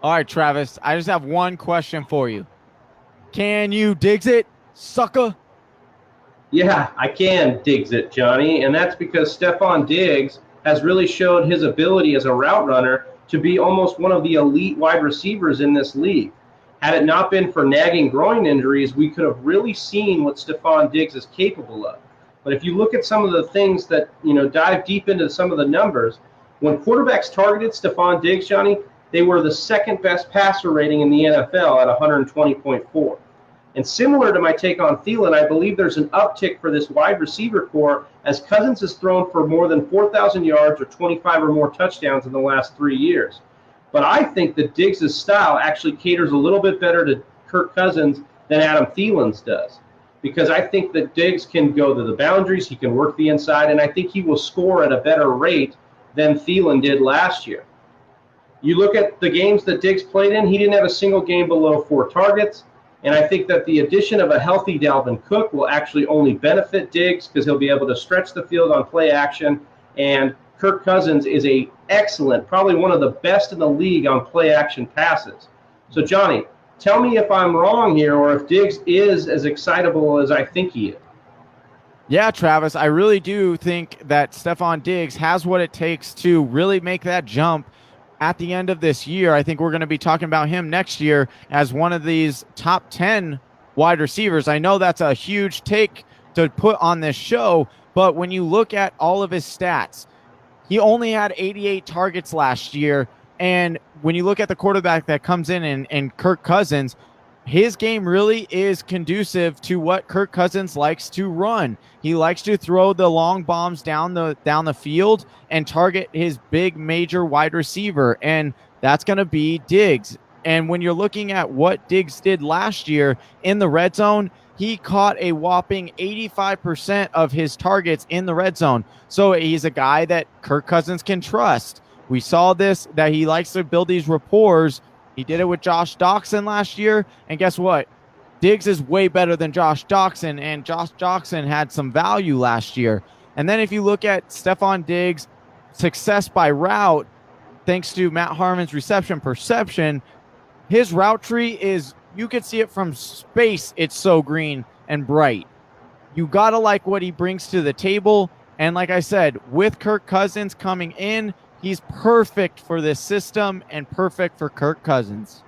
All right, Travis, I just have one question for you. Can you Diggs it, sucker? Yeah, I can Diggs it, Johnny, and that's because Stefon Diggs has really showed his ability as a route runner to be almost one of the elite wide receivers in this league. Had it not been for nagging groin injuries, we could have really seen what Stefon Diggs is capable of. But if you look at some of the things that, dive deep into some of the numbers, when quarterbacks targeted Stefon Diggs, Johnny, they were the second best passer rating in the NFL at 120.4. And similar to my take on Thielen, I believe there's an uptick for this wide receiver core as Cousins has thrown for more than 4,000 yards or 25 or more touchdowns in the last 3 years. But I think that Diggs' style actually caters a little bit better to Kirk Cousins than Adam Thielen's does. Because I think that Diggs can go to the boundaries, he can work the inside, and I think he will score at a better rate than Thielen did last year. You look at the games that Diggs played in, he didn't have a single game below 4 targets. And I think that the addition of a healthy Dalvin Cook will actually only benefit Diggs because he'll be able to stretch the field on play action. And Kirk Cousins is a excellent, probably one of the best in the league on play action passes. So, Johnny, tell me if I'm wrong here or if Diggs is as excitable as I think he is. Yeah, Travis, I really do think that Stefon Diggs has what it takes to really make that jump at the end of this year. I think we're going to be talking about him next year as one of these top 10 wide receivers. I know that's a huge take to put on this show, but when you look at all of his stats, he only had 88 targets last year. And when you look at the quarterback that comes in and Kirk Cousins, his game really is conducive to what Kirk Cousins likes to run. He likes to throw the long bombs down the field and target his big major wide receiver, and that's going to be Diggs. And when you're looking at what Diggs did last year in the red zone, he caught a whopping 85% of his targets in the red zone. So he's a guy that Kirk Cousins can trust. We saw this, that he likes to build these rapports. He did it with Josh Doxson last year, and guess what? Diggs is way better than Josh Doxson, and Josh Doxson had some value last year. And then if you look at Stefon Diggs' success by route, thanks to Matt Harmon's reception perception, his route tree is, you could see it from space. It's so green and bright. You got to like what he brings to the table. And like I said, with Kirk Cousins coming in, he's perfect for this system and perfect for Kirk Cousins.